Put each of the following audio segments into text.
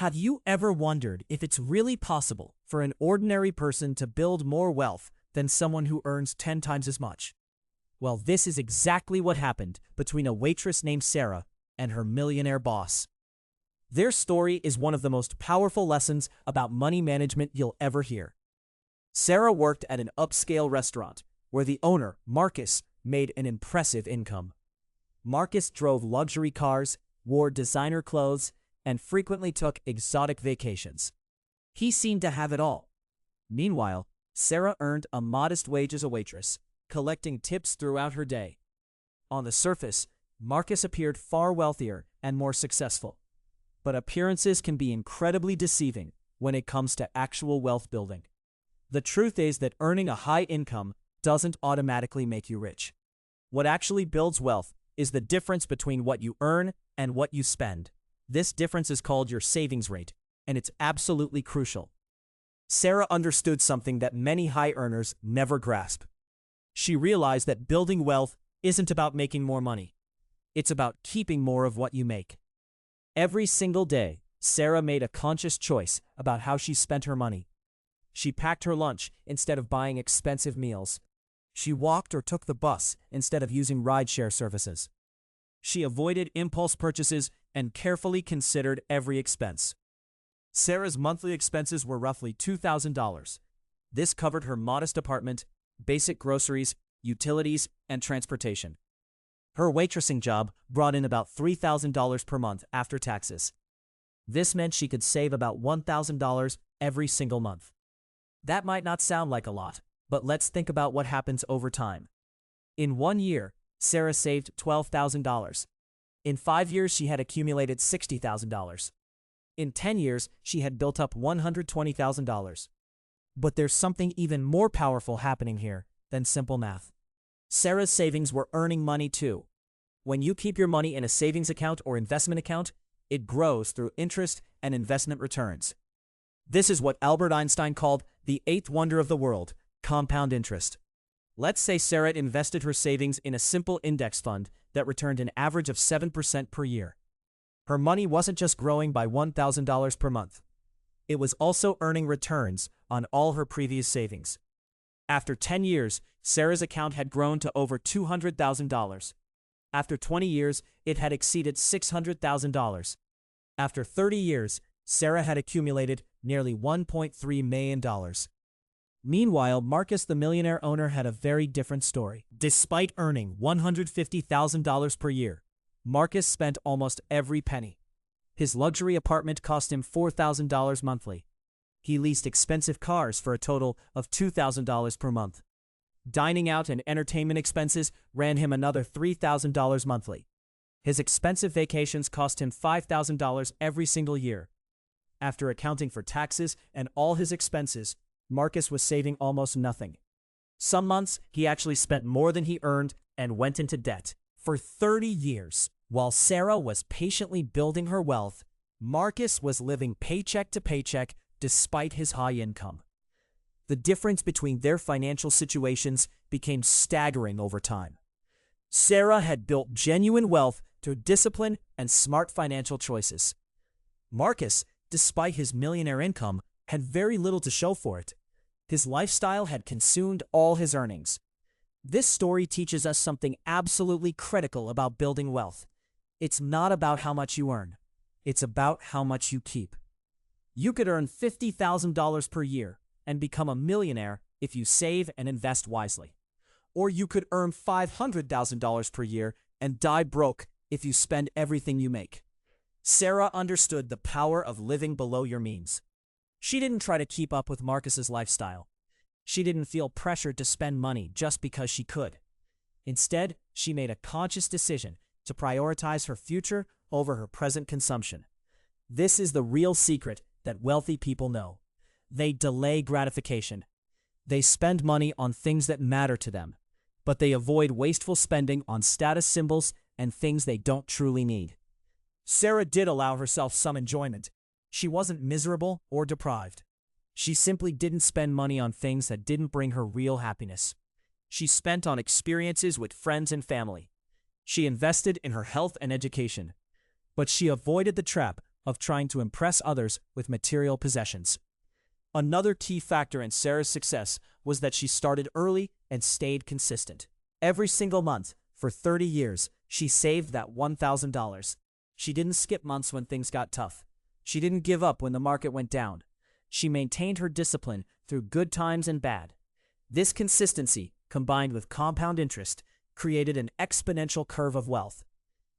Have you ever wondered if it's really possible for an ordinary person to build more wealth than someone who earns 10 times as much? Well, this is exactly what happened between a waitress named Sara and her millionaire boss. Their story is one of the most powerful lessons about money management you'll ever hear. Sara worked at an upscale restaurant where the owner, Marcus, made an impressive income. Marcus drove luxury cars, wore designer clothes, and frequently took exotic vacations. He seemed to have it all. Meanwhile, Sara earned a modest wage as a waitress, collecting tips throughout her day. On the surface, Marcus appeared far wealthier and more successful. But appearances can be incredibly deceiving when it comes to actual wealth building. The truth is that earning a high income doesn't automatically make you rich. What actually builds wealth is the difference between what you earn and what you spend. This difference is called your savings rate, and it's absolutely crucial. Sara understood something that many high earners never grasp. She realized that building wealth isn't about making more money. It's about keeping more of what you make. Every single day, Sara made a conscious choice about how she spent her money. She packed her lunch instead of buying expensive meals. She walked or took the bus instead of using rideshare services. She avoided impulse purchases and carefully considered every expense. Sara's monthly expenses were roughly $2,000. This covered her modest apartment, basic groceries, utilities, and transportation. Her waitressing job brought in about $3,000 per month after taxes. This meant she could save about $1,000 every single month. That might not sound like a lot, but let's think about what happens over time. In 1 year, Sara saved $12,000. In 5 years, she had accumulated $60,000. In 10 years, she had built up $120,000. But there's something even more powerful happening here than simple math. Sara's savings were earning money too. When you keep your money in a savings account or investment account, it grows through interest and investment returns. This is what Albert Einstein called the eighth wonder of the world, compound interest. Let's say Sara invested her savings in a simple index fund that returned an average of 7% per year. Her money wasn't just growing by $1,000 per month. It was also earning returns on all her previous savings. After 10 years, Sara's account had grown to over $200,000. After 20 years, it had exceeded $600,000. After 30 years, Sara had accumulated nearly $1.3 million. Meanwhile, Marcus, the millionaire owner, had a very different story. Despite earning $150,000 per year, Marcus spent almost every penny. His luxury apartment cost him $4,000 monthly. He leased expensive cars for a total of $2,000 per month. Dining out and entertainment expenses ran him another $3,000 monthly. His expensive vacations cost him $5,000 every single year. After accounting for taxes and all his expenses, Marcus was saving almost nothing. Some months, he actually spent more than he earned and went into debt. For 30 years, while Sara was patiently building her wealth, Marcus was living paycheck to paycheck despite his high income. The difference between their financial situations became staggering over time. Sara had built genuine wealth through discipline and smart financial choices. Marcus, despite his millionaire income, had very little to show for it. His lifestyle had consumed all his earnings. This story teaches us something absolutely critical about building wealth. It's not about how much you earn. It's about how much you keep. You could earn $50,000 per year and become a millionaire if you save and invest wisely. Or you could earn $500,000 per year and die broke if you spend everything you make. Sara understood the power of living below your means. She didn't try to keep up with Marcus's lifestyle. She didn't feel pressured to spend money just because she could. Instead, she made a conscious decision to prioritize her future over her present consumption. This is the real secret that wealthy people know. They delay gratification. They spend money on things that matter to them, but they avoid wasteful spending on status symbols and things they don't truly need. Sara did allow herself some enjoyment. She wasn't miserable or deprived. She simply didn't spend money on things that didn't bring her real happiness. She spent on experiences with friends and family. She invested in her health and education. But she avoided the trap of trying to impress others with material possessions. Another key factor in Sara's success was that she started early and stayed consistent. Every single month, for 30 years, she saved that $1,000. She didn't skip months when things got tough. She didn't give up when the market went down. She maintained her discipline through good times and bad. This consistency, combined with compound interest, created an exponential curve of wealth.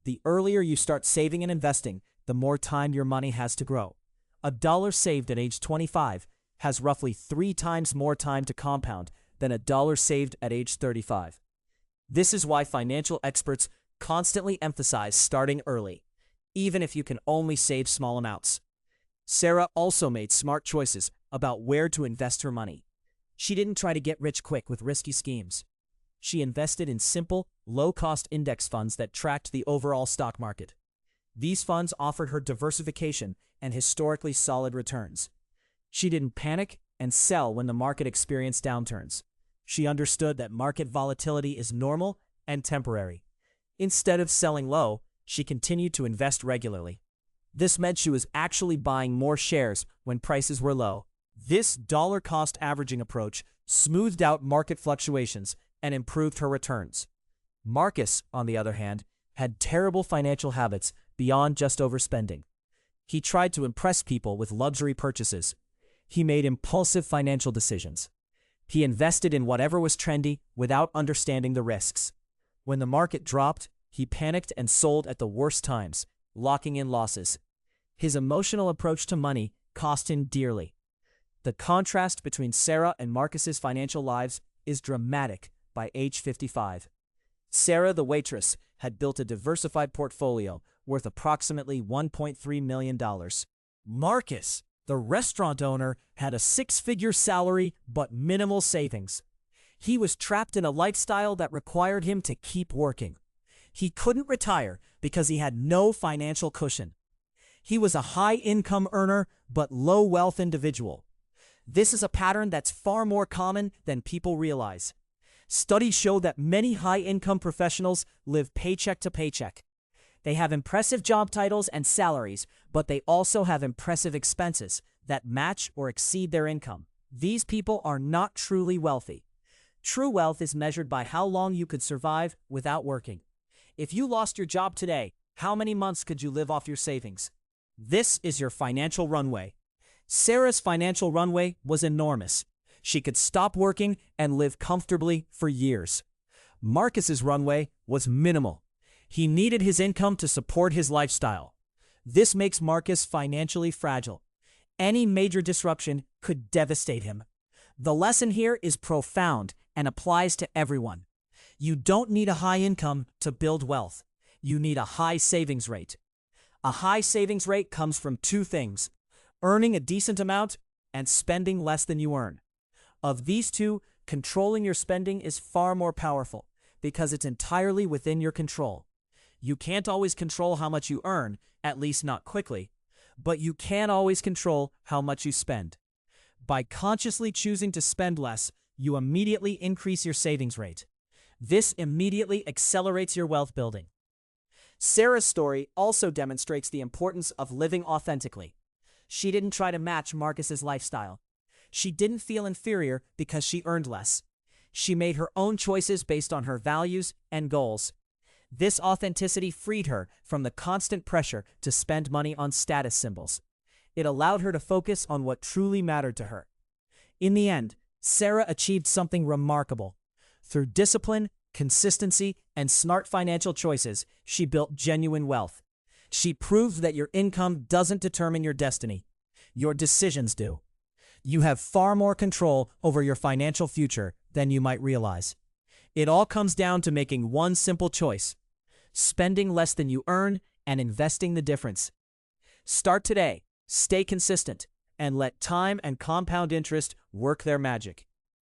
The earlier you start saving and investing, the more time your money has to grow. A dollar saved at age 25 has roughly 3 times more time to compound than a dollar saved at age 35. This is why financial experts constantly emphasize starting early, even if you can only save small amounts. Sara also made smart choices about where to invest her money. She didn't try to get rich quick with risky schemes. She invested in simple, low-cost index funds that tracked the overall stock market. These funds offered her diversification and historically solid returns. She didn't panic and sell when the market experienced downturns. She understood that market volatility is normal and temporary. Instead of selling low, she continued to invest regularly. This meant she was actually buying more shares when prices were low. This dollar-cost averaging approach smoothed out market fluctuations and improved her returns. Marcus, on the other hand, had terrible financial habits beyond just overspending. He tried to impress people with luxury purchases. He made impulsive financial decisions. He invested in whatever was trendy without understanding the risks. When the market dropped, he panicked and sold at the worst times, locking in losses. His emotional approach to money cost him dearly. The contrast between Sara and Marcus's financial lives is dramatic by age 55. Sara, the waitress, had built a diversified portfolio worth approximately $1.3 million. Marcus, the restaurant owner, had a 6-figure salary but minimal savings. He was trapped in a lifestyle that required him to keep working. He couldn't retire because he had no financial cushion. He was a high-income earner but low-wealth individual. This is a pattern that's far more common than people realize. Studies show that many high-income professionals live paycheck to paycheck. They have impressive job titles and salaries, but they also have impressive expenses that match or exceed their income. These people are not truly wealthy. True wealth is measured by how long you could survive without working. If you lost your job today, how many months could you live off your savings? This is your financial runway. Sara's financial runway was enormous. She could stop working and live comfortably for years. Marcus's runway was minimal. He needed his income to support his lifestyle. This makes Marcus financially fragile. Any major disruption could devastate him. The lesson here is profound and applies to everyone. You don't need a high income to build wealth. You need a high savings rate. A high savings rate comes from 2 things: earning a decent amount and spending less than you earn. Of these 2, controlling your spending is far more powerful because it's entirely within your control. You can't always control how much you earn, at least not quickly, but you can always control how much you spend. By consciously choosing to spend less, you immediately increase your savings rate. This immediately accelerates your wealth building. Sara's story also demonstrates the importance of living authentically. She didn't try to match Marcus's lifestyle. She didn't feel inferior because she earned less. She made her own choices based on her values and goals. This authenticity freed her from the constant pressure to spend money on status symbols. It allowed her to focus on what truly mattered to her. In the end, Sara achieved something remarkable. Through discipline, consistency, and smart financial choices, she built genuine wealth. She proved that your income doesn't determine your destiny. Your decisions do. You have far more control over your financial future than you might realize. It all comes down to making one simple choice: spending less than you earn and investing the difference. Start today, stay consistent, and let time and compound interest work their magic.